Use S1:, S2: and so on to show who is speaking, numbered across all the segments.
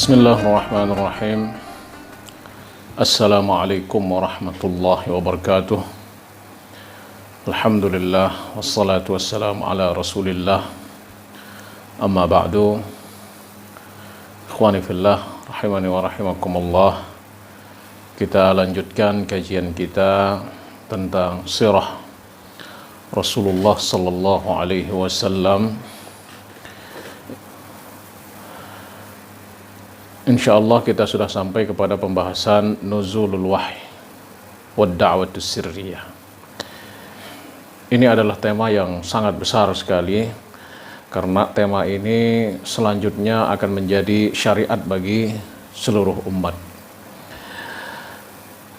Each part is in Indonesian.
S1: Bismillahirrahmanirrahim. Assalamualaikum warahmatullahi wabarakatuh. Alhamdulillah wassalatu wassalamu ala Rasulillah. Amma ba'du. Ikhwani fillah, rahimani wa rahimakumullah. Kita lanjutkan kajian kita tentang sirah Rasulullah sallallahu alaihi wasallam. Insyaallah kita sudah sampai kepada pembahasan nuzulul wahyi wad da'watus sirriyah. Ini adalah tema yang sangat besar sekali karena tema ini selanjutnya akan menjadi syariat bagi seluruh umat.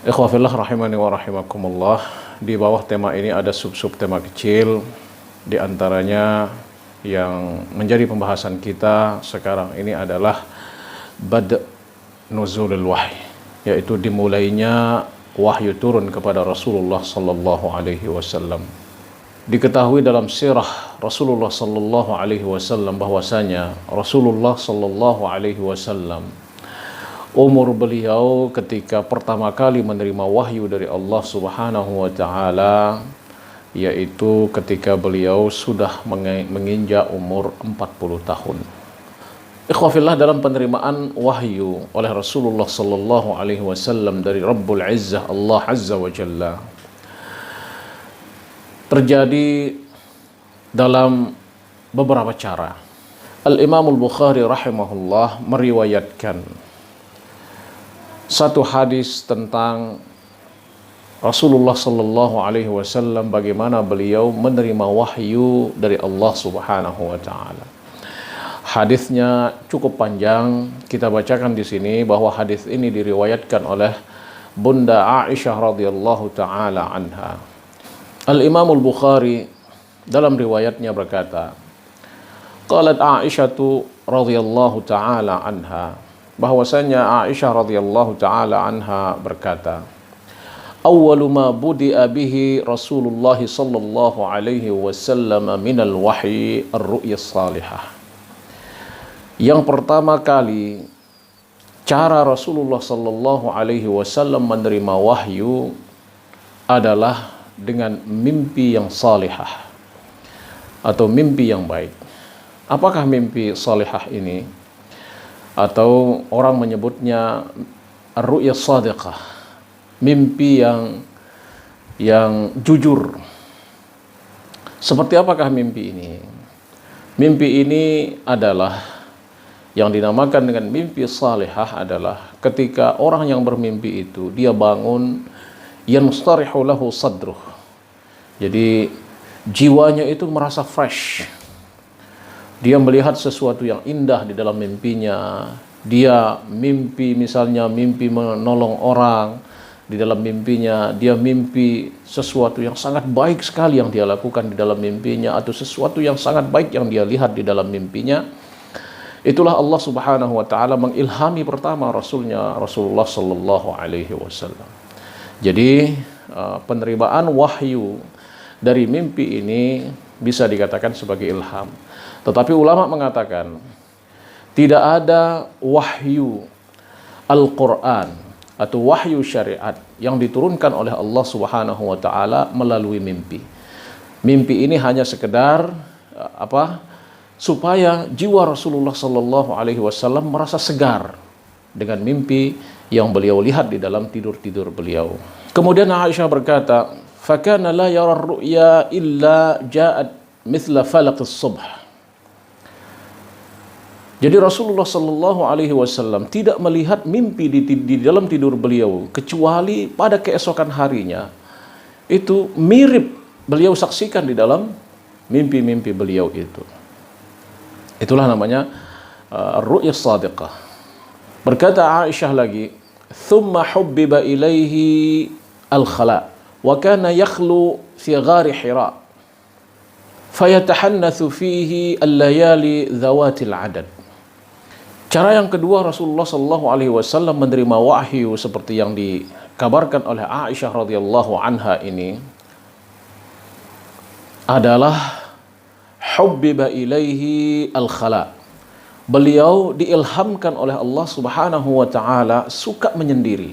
S1: Ikhwafillah rahimani wa rahimakumullah. Di bawah tema ini ada sub-sub tema kecil, di antaranya yang menjadi pembahasan kita sekarang ini adalah Bad' nuzulul wahyi, yaitu dimulainya wahyu turun kepada Rasulullah sallallahu alaihi wasallam. Diketahui dalam sirah Rasulullah sallallahu alaihi wasallam bahwasanya Rasulullah sallallahu alaihi wasallam umur beliau ketika pertama kali menerima wahyu dari Allah Subhanahu wa taala yaitu ketika beliau sudah menginjak umur 40 tahun. Ikhwafillah, dalam penerimaan wahyu oleh Rasulullah sallallahu alaihi wasallam dari Rabbul Izzah Allah Azza wa Jalla terjadi dalam beberapa cara. Al-Imam Al-Bukhari rahimahullah meriwayatkan satu hadis tentang Rasulullah sallallahu alaihi wasallam bagaimana beliau menerima wahyu dari Allah Subhanahu wa taala. Hadisnya cukup panjang, kita bacakan di sini bahwa hadis ini diriwayatkan oleh Bunda Aisyah radhiyallahu taala anha. Al-Imam Al-Bukhari dalam riwayatnya berkata, qalat Aisyah radhiyallahu taala anha, bahwasanya Aisyah radhiyallahu taala anha berkata, awwalu ma budi'a bihi Rasulullah sallallahu alaihi wasallam minal wahyi ar-ru'ya salihah. Yang pertama kali cara Rasulullah sallallahu alaihi wasallam menerima wahyu adalah dengan mimpi yang salihah atau mimpi yang baik. Apakah mimpi salihah ini? Atau orang menyebutnya ar-ru'ya shadiqah, mimpi yang jujur. Seperti apakah mimpi ini? Mimpi ini adalah yang dinamakan dengan mimpi salihah adalah ketika orang yang bermimpi itu dia bangun yanstarihu lahu sadruh. Jadi jiwanya itu merasa fresh. Dia melihat sesuatu yang indah di dalam mimpinya. Dia mimpi misalnya mimpi menolong orang, di dalam mimpinya dia mimpi sesuatu yang sangat baik sekali yang dia lakukan di dalam mimpinya atau sesuatu yang sangat baik yang dia lihat di dalam mimpinya. Itulah Allah Subhanahu wa taala mengilhami pertama Rasulnya Rasulullah sallallahu alaihi wasallam. Jadi penerimaan wahyu dari mimpi ini bisa dikatakan sebagai ilham. Tetapi ulama mengatakan tidak ada wahyu Al-Qur'an atau wahyu syariat yang diturunkan oleh Allah Subhanahu wa taala melalui mimpi. Mimpi ini hanya sekedar supaya jiwa Rasulullah sallallahu alaihi wasallam merasa segar dengan mimpi yang beliau lihat di dalam tidur-tidur beliau. Kemudian Aisyah berkata, "Fakana la yara ar-ru'ya illa ja'at mithla falaq as-subh." Jadi Rasulullah sallallahu alaihi wasallam tidak melihat mimpi di dalam tidur beliau kecuali pada keesokan harinya itu mirip beliau saksikan di dalam mimpi-mimpi beliau itu. Itulah namanya ar-ru'ya shadiqah. Berkata Aisyah lagi, "Thumma hubbiba ilaihi al-khala wa kana yakhlu fi ghari Hira fayatahannathu fihi al-layali dhawatil adad." Cara yang kedua Rasulullah sallallahu alaihi wasallam menerima wahyu seperti yang dikabarkan oleh Aisyah radhiyallahu anha ini adalah hubbiba ilaihi al-khala, beliau diilhamkan oleh Allah Subhanahu wa taala suka menyendiri.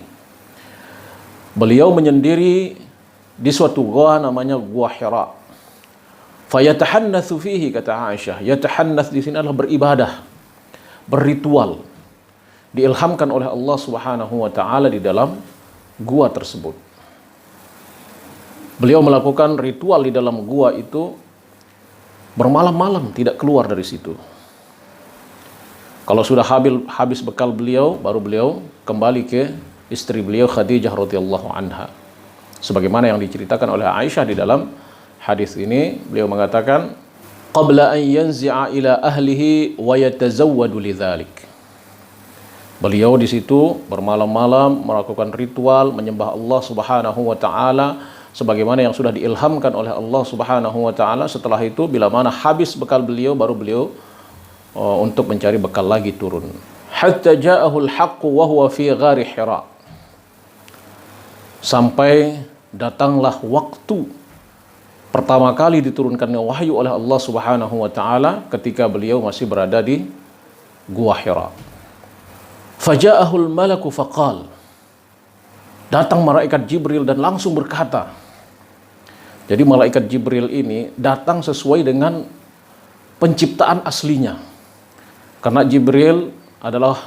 S1: Beliau menyendiri di suatu gua namanya Gua Hira. Fayatahannatsu fihi, kata Aisyah. Yatahannats di sini adalah beribadah, berritual. Diilhamkan oleh Allah Subhanahu wa taala di dalam gua tersebut. Beliau melakukan ritual di dalam gua itu bermalam-malam, tidak keluar dari situ. Kalau sudah habis bekal beliau, baru beliau kembali ke istri beliau Khadijah radhiyallahu anha. Sebagaimana yang diceritakan oleh Aisyah di dalam hadis ini, beliau mengatakan, qabla an yanzi'a ila ahlihi wa yatazawwadu lidzalik. Beliau di situ bermalam-malam melakukan ritual menyembah Allah Subhanahu wa taala sebagaimana yang sudah diilhamkan oleh Allah Subhanahu wa taala. Setelah itu bila mana habis bekal beliau, baru beliau untuk mencari bekal lagi turun. Hatta ja'ahul haqqu wa huwa fi ghari Hira. Sampai datanglah waktu pertama kali diturunkannya wahyu oleh Allah Subhanahu wa taala ketika beliau masih berada di Gua Hira. Faja'ahul malaku faqal. Datang malaikat Jibril dan langsung berkata. Jadi malaikat Jibril ini datang sesuai dengan penciptaan aslinya. Karena Jibril adalah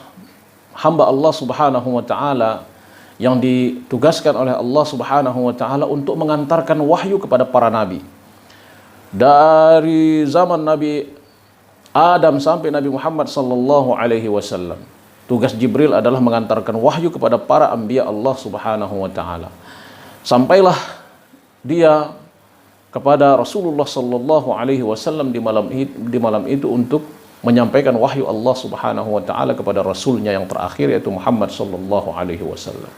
S1: hamba Allah Subhanahu wa taala yang ditugaskan oleh Allah Subhanahu wa taala untuk mengantarkan wahyu kepada para nabi. Dari zaman Nabi Adam sampai Nabi Muhammad sallallahu alaihi wasallam. Tugas Jibril adalah mengantarkan wahyu kepada para anbiya Allah Subhanahu wa taala. Sampailah dia kepada Rasulullah sallallahu alaihi wasallam di malam itu untuk menyampaikan wahyu Allah Subhanahu wa taala kepada rasulnya yang terakhir, yaitu Muhammad sallallahu alaihi wasallam.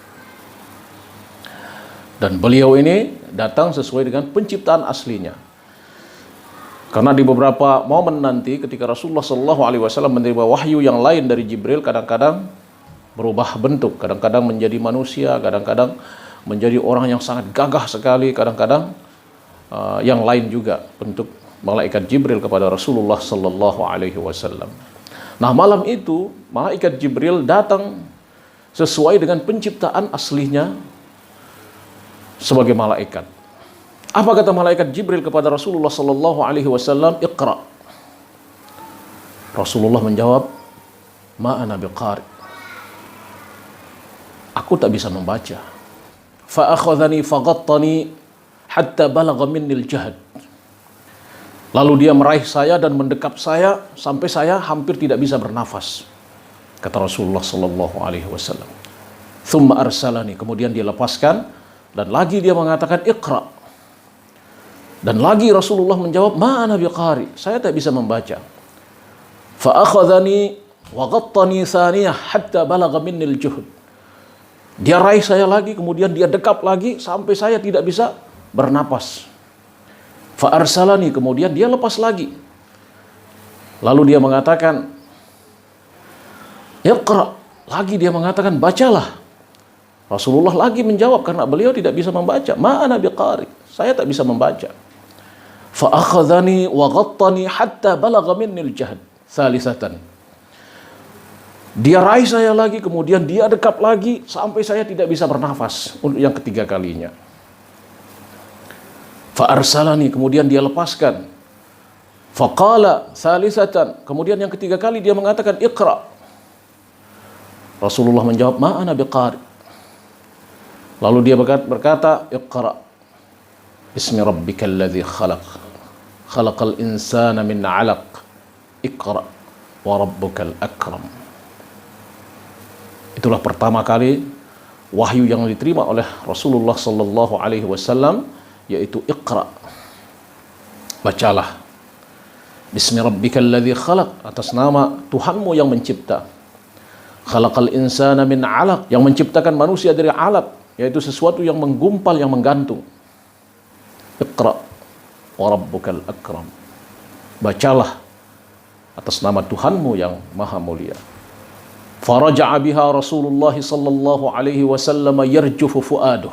S1: Dan beliau ini datang sesuai dengan penciptaan aslinya. Karena di beberapa momen nanti ketika Rasulullah sallallahu alaihi wasallam menerima wahyu yang lain dari Jibril, kadang-kadang berubah bentuk, kadang-kadang menjadi manusia, kadang-kadang menjadi orang yang sangat gagah sekali, kadang-kadang yang lain juga bentuk malaikat Jibril kepada Rasulullah sallallahu alaihi wasallam. Nah, malam itu malaikat Jibril datang sesuai dengan penciptaan aslinya sebagai malaikat. Apa kata malaikat Jibril kepada Rasulullah sallallahu alaihi wasallam? Iqra. Rasulullah menjawab, ma ana biqari. Aku tak bisa membaca. Fa akhadhani faghattani hatta balagha minni al-jahd. Lalu dia meraih saya dan mendekap saya sampai saya hampir tidak bisa bernafas. Kata Rasulullah sallallahu alaihi wasallam. Thumma arsalani, kemudian dia lepaskan dan lagi dia mengatakan iqra. Dan lagi Rasulullah menjawab, ma ana biqari, saya tak bisa membaca. Fa akhadhani wa ghattani thaniyah hatta balagha minni al-juhd. Dia raih saya lagi, kemudian dia dekap lagi sampai saya tidak bisa bernapas. Fa arsalani, kemudian dia lepas lagi. Lalu dia mengatakan, iqra, lagi dia mengatakan bacalah. Rasulullah lagi menjawab karena beliau tidak bisa membaca, ma ana biqari, saya tak bisa membaca. Fa akhadhani wa ghattani hatta balagha minni al-jahd thalithatan. Dia raih saya lagi, kemudian dia dekap lagi sampai saya tidak bisa bernafas untuk yang ketiga kalinya. Fa arsalani, kemudian dia lepaskan. Fa qala thalithatan, kemudian yang ketiga kali dia mengatakan iqra. Rasulullah menjawab, ma ana biqari. Lalu dia berkata, iqra bismi rabbikal ladzi khalaq. Khalaqal insana min 'alaq. Iqra wa rabbukal akram. Itulah pertama kali wahyu yang diterima oleh Rasulullah sallallahu alaihi wasallam, yaitu iqra. Bacalah. Bismi rabbikal ladzi khalaq, atas nama Tuhanmu yang mencipta. Khalaqal insana min 'alaq, yang menciptakan manusia dari 'alaq, yaitu sesuatu yang menggumpal, yang menggantung. Iqra wa rabbukal akram. Bacalah atas nama Tuhanmu yang maha mulia. Faraja'a biha Rasulullah sallallahu alaihi wasallam yarjufu fuaduh.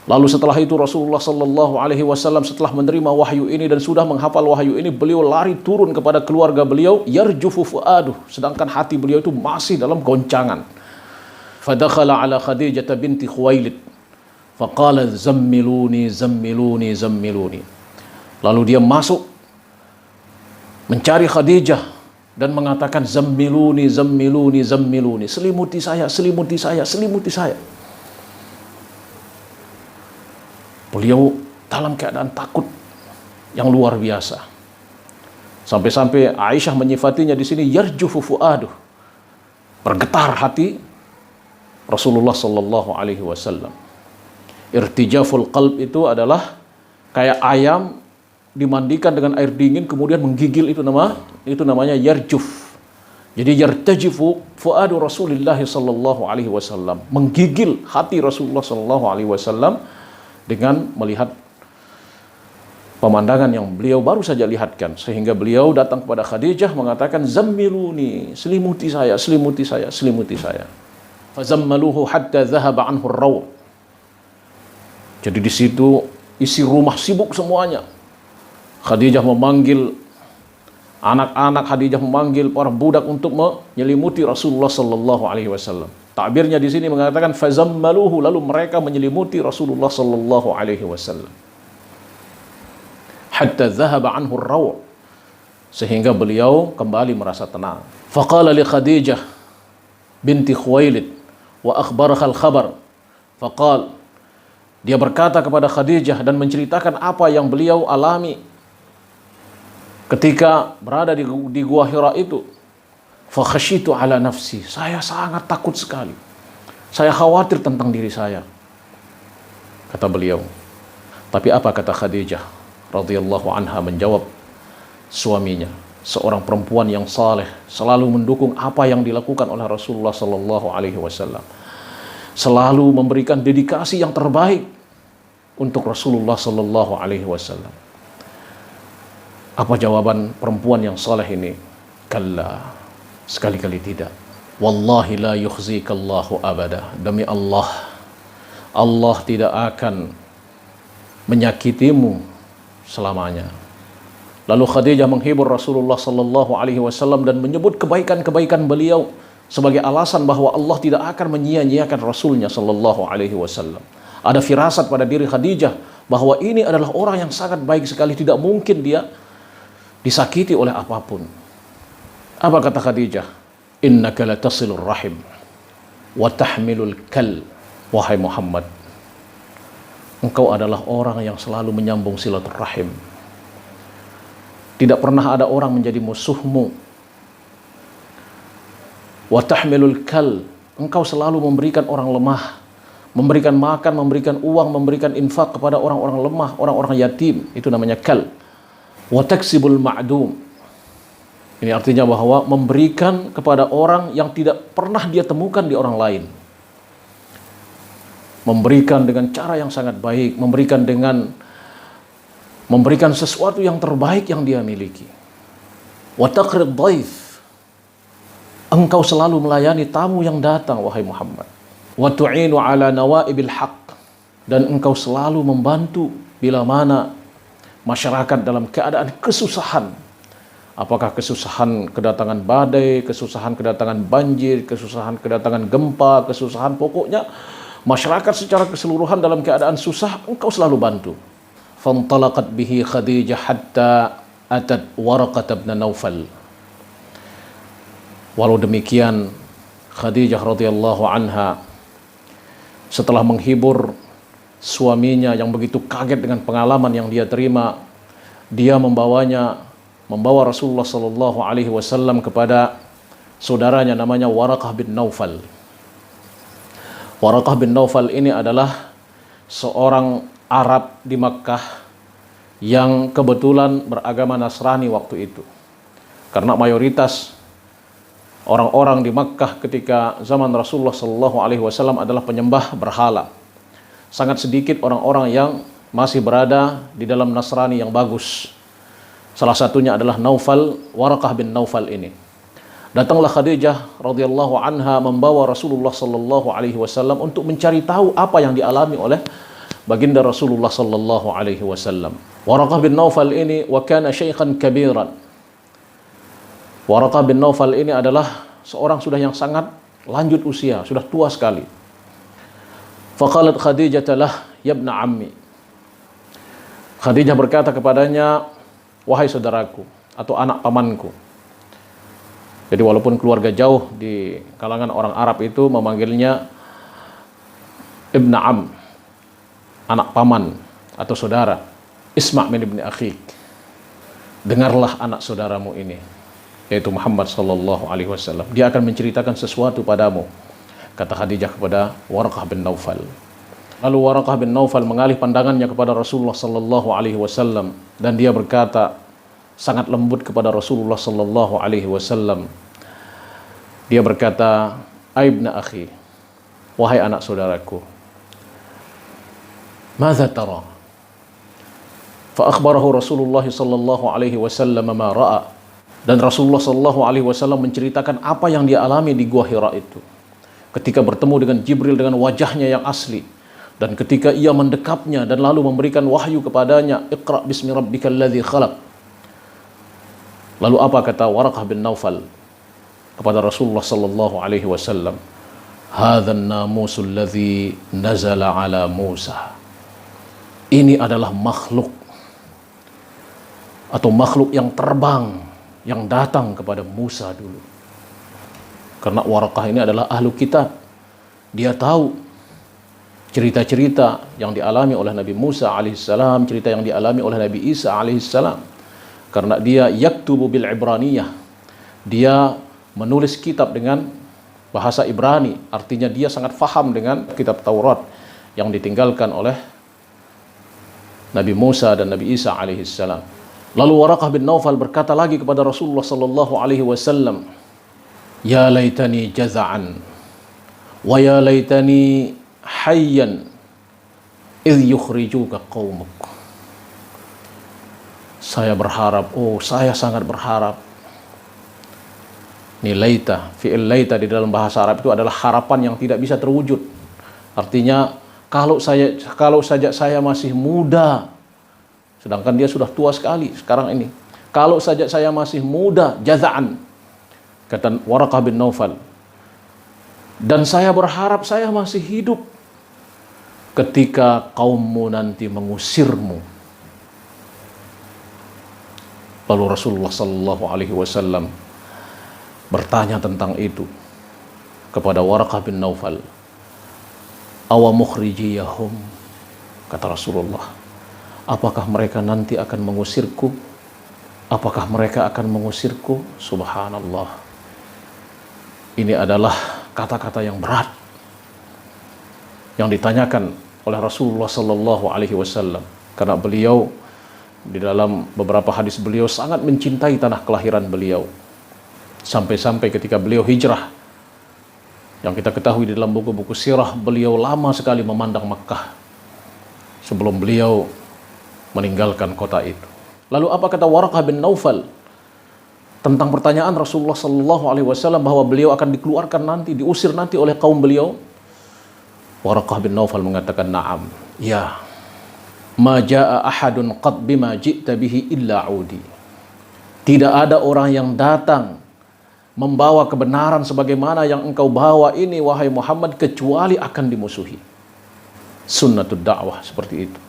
S1: Lalu setelah itu Rasulullah sallallahu alaihi wasallam setelah menerima wahyu ini dan sudah menghafal wahyu ini, beliau lari turun kepada keluarga beliau, yarjufu fuaduh, sedangkan hati beliau itu masih dalam goncangan. Fadakhala ala Khadijah binti Khuwailid faqala zammiluni zammiluni zammiluni. Lalu dia masuk mencari Khadijah dan mengatakan zammiluni zammiluni zammiluni, selimuti saya, selimuti saya, selimuti saya. Beliau dalam keadaan takut yang luar biasa. Sampai-sampai Aisyah menyifatinya di sini yarjufu fuaduh, bergetar hati Rasulullah sallallahu alaihi wasallam. Irtijaful qalb itu adalah kayak ayam dimandikan dengan air dingin kemudian menggigil, itu namanya yarjuf. Jadi yartajifu fuadu Rasulullah sallallahu alaihi wasallam, menggigil hati Rasulullah sallallahu alaihi wasallam dengan melihat pemandangan yang beliau baru saja lihatkan, sehingga beliau datang kepada Khadijah mengatakan zammiluni, selimuti saya, selimuti saya, selimuti saya. Fazammaluhu hatta dhahaba anhu ar-raw. Jadi di situ isi rumah sibuk semuanya. Khadijah memanggil anak-anak, Khadijah memanggil para budak untuk menyelimuti Rasulullah sallallahu alaihi wasallam. Takbirnya di sini mengatakan fazammaluhu, lalu mereka menyelimuti Rasulullah sallallahu alaihi wasallam. Hatta dhahaba anhu ar-raw, sehingga beliau kembali merasa tenang. Faqala li Khadijah binti Khuwailid wa akhbaraha al-khabar. Faqal, dia berkata kepada Khadijah dan menceritakan apa yang beliau alami ketika berada di gua Hira itu. Fa khasyitu ala nafsi, saya sangat takut sekali, saya khawatir tentang diri saya, kata beliau. Tapi apa kata Khadijah radhiyallahu anha menjawab suaminya, seorang perempuan yang saleh, selalu mendukung apa yang dilakukan oleh Rasulullah sallallahu alaihi wasallam, selalu memberikan dedikasi yang terbaik untuk Rasulullah sallallahu alaihi wasallam. Apa jawaban perempuan yang saleh ini? Kalla, sekali-kali tidak. Wallahi la yukhzikallahu abada, demi Allah, Allah tidak akan menyakitimu selamanya. Lalu Khadijah menghibur Rasulullah sallallahu alaihi wasallam dan menyebut kebaikan-kebaikan beliau sebagai alasan bahwa Allah tidak akan menyia-nyiakan Rasulnya sallallahu alaihi wasallam. Ada firasat pada diri Khadijah bahwa ini adalah orang yang sangat baik sekali, tidak mungkin dia disakiti oleh apapun. Apa kata Khadijah? Innaka latasilur rahim wa tahmilul kal. Wahai Muhammad, engkau adalah orang yang selalu menyambung silaturahim. Tidak pernah ada orang menjadi musuhmu. Wa tahmilul kal, engkau selalu memberikan orang lemah, memberikan makan, memberikan uang, memberikan infak kepada orang-orang lemah, orang-orang yatim, itu namanya kal. Wa taksibul ma'dum, ini artinya bahwa memberikan kepada orang yang tidak pernah dia temukan di orang lain. Memberikan dengan cara yang sangat baik, memberikan sesuatu yang terbaik yang dia miliki. Wa taqrid dhaif, engkau selalu melayani tamu yang datang wahai Muhammad. Wa tu'inu ala nawaibil haqq, dan engkau selalu membantu bila mana masyarakat dalam keadaan kesusahan. Apakah kesusahan kedatangan badai, kesusahan kedatangan banjir, kesusahan kedatangan gempa, kesusahan, pokoknya masyarakat secara keseluruhan dalam keadaan susah, engkau selalu bantu. Fantalaqat bihi Khadijah hatta atat Waraqah bin Naufal. Walau demikian, Khadijah radhiyallahu anha setelah menghibur suaminya yang begitu kaget dengan pengalaman yang dia terima, dia membawa Rasulullah sallallahu alaihi wasallam kepada saudaranya namanya Waraqah bin Naufal. Waraqah bin Naufal ini adalah seorang Arab di Makkah yang kebetulan beragama Nasrani waktu itu. Karena mayoritas orang-orang di Makkah ketika zaman Rasulullah sallallahu alaihi wasallam adalah penyembah berhala. Sangat sedikit orang-orang yang masih berada di dalam Nasrani yang bagus. Salah satunya adalah Waraqah bin Naufal ini. Datanglah Khadijah radhiyallahu anha membawa Rasulullah sallallahu alaihi wasallam untuk mencari tahu apa yang dialami oleh baginda Rasulullah sallallahu alaihi wasallam. Waraqah bin Naufal ini wa kana syaikhan kabiran. Waraqah bin Naufal ini adalah seorang sudah yang sangat lanjut usia, sudah tua sekali. Faqalat Khadijah lah, ya ibna ammi. Khadijah berkata kepadanya, wahai saudaraku atau anak pamanku. Jadi walaupun keluarga jauh di kalangan orang Arab itu memanggilnya ibna am, anak paman atau saudara. Isma' min ibni akhik. Dengarlah anak saudaramu ini, yaitu Muhammad sallallahu alaihi wasallam. Dia akan menceritakan sesuatu padamu, kata Khadijah kepada Waraqah bin Naufal. Lalu Waraqah bin Naufal mengalih pandangannya kepada Rasulullah sallallahu alaihi wasallam dan dia berkata sangat lembut kepada Rasulullah sallallahu alaihi wasallam. Dia berkata, "Aibna akhi, wahai anak saudaraku, madza tara?" Fa akhbarahu Rasulullah sallallahu alaihi wasallam ma ra'a. Dan Rasulullah sallallahu alaihi wasallam menceritakan apa yang dia alami di Gua Hira itu. Ketika bertemu dengan Jibril dengan wajahnya yang asli, dan ketika ia mendekapnya dan lalu memberikan wahyu kepadanya, "Iqra bismi rabbikal ladzi khalaq." Lalu apa kata Waraqah bin Naufal kepada Rasulullah sallallahu alaihi wasallam? "Hadzan namusul ladzi nazala ala Musa." Ini adalah makhluk atau makhluk yang terbang yang datang kepada Musa dulu. Karena Waraqah ini adalah ahlu kitab. Dia tahu cerita-cerita yang dialami oleh Nabi Musa alaihissalam, cerita yang dialami oleh Nabi Isa alaihissalam. Karena dia yaktubu bil Ibraniyah. Dia menulis kitab dengan bahasa Ibrani. Artinya dia sangat faham dengan kitab Taurat yang ditinggalkan oleh Nabi Musa dan Nabi Isa alaihissalam. Lalu Waraqah bin Naufal berkata lagi kepada Rasulullah sallallahu alaihi wasallam, "Ya laitani jaza'an wa ya laitani hayyan idh yukhrijuka qaumuk." Saya berharap, saya sangat berharap. Ini laita, fi'il laita di dalam bahasa Arab itu adalah harapan yang tidak bisa terwujud. Artinya kalau saja saya masih muda, sedangkan dia sudah tua sekali sekarang ini. Kalau saja saya masih muda, jaza'an, kata Waraqah bin Naufal. Dan saya berharap saya masih hidup ketika kaummu nanti mengusirmu. Lalu Rasulullah sallallahu alaihi wasallam bertanya tentang itu kepada Waraqah bin Naufal. "Awa mukhrijiyahum?" Kata Rasulullah, "Apakah mereka nanti akan mengusirku? Apakah mereka akan mengusirku?" Subhanallah. Ini adalah kata-kata yang berat yang ditanyakan oleh Rasulullah sallallahu alaihi wasallam, karena beliau di dalam beberapa hadis beliau sangat mencintai tanah kelahiran beliau. Sampai-sampai ketika beliau hijrah, yang kita ketahui di dalam buku-buku sirah, beliau lama sekali memandang Makkah sebelum beliau meninggalkan kota itu. Lalu apa kata Waraqah bin Naufal tentang pertanyaan Rasulullah sallallahu alaihi wasallam bahwa beliau akan dikeluarkan nanti, diusir nanti oleh kaum beliau? Waraqah bin Naufal mengatakan, "Na'am, ya. Ma jaa ahadun qad bima ji'ta bihi illa udi." Tidak ada orang yang datang membawa kebenaran sebagaimana yang engkau bawa ini, wahai Muhammad, kecuali akan dimusuhi. Sunnatud dakwah seperti itu.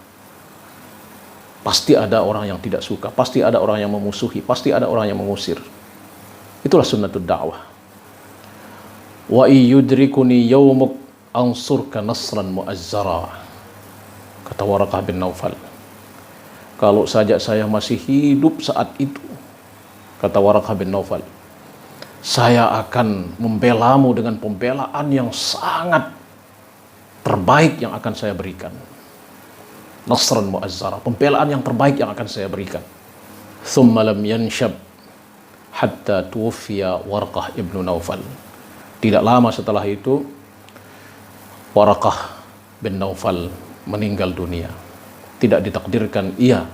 S1: Pasti ada orang yang tidak suka, pasti ada orang yang memusuhi, pasti ada orang yang mengusir. Itulah sunnatud dakwah. Wa yudrikuni yaumuk ansurka nasran muazzara. Kata Waraqah bin Naufal, kalau saja saya masih hidup saat itu, kata Waraqah bin Naufal, saya akan membelamu dengan pembelaan yang sangat terbaik yang akan saya berikan. Nasran muazzara, pembelaan yang terbaik yang akan saya berikan. Thumma lam yanshab hatta tuwfiya Waraqah ibnu Naufal. Tidak lama setelah itu Waraqah bin Naufal meninggal dunia. Tidak ditakdirkan ia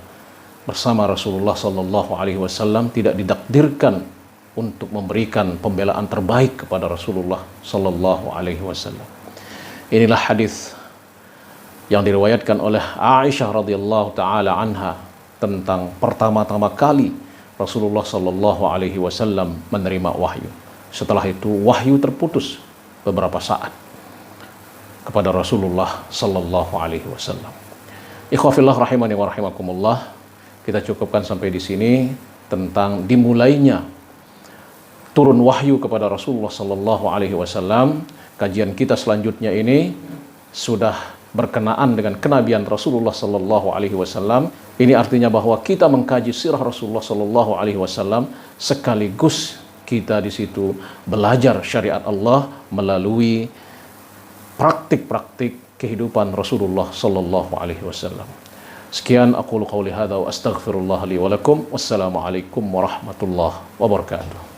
S1: bersama Rasulullah sallallahu alaihi wasallam, tidak ditakdirkan untuk memberikan pembelaan terbaik kepada Rasulullah sallallahu alaihi wasallam. Inilah hadis yang diriwayatkan oleh Aisyah radhiyallahu taala anha tentang pertama-tama kali Rasulullah sallallahu alaihi wasallam menerima wahyu. Setelah itu wahyu terputus beberapa saat kepada Rasulullah sallallahu alaihi wasallam. Ikhwafillah rahimani wa rahimakumullah. Kita cukupkan sampai di sini tentang dimulainya turun wahyu kepada Rasulullah sallallahu alaihi wasallam. Kajian kita selanjutnya ini sudah berkenaan dengan kenabian Rasulullah sallallahu alaihi wasallam. Ini artinya bahwa kita mengkaji sirah Rasulullah sallallahu alaihi wasallam sekaligus kita di situ belajar syariat Allah melalui praktik-praktik kehidupan Rasulullah sallallahu alaihi wasallam. Sekian aqulu qauli hadza wa astaghfirullah li wa lakum. Wassalamu alaikum warahmatullahi wabarakatuh.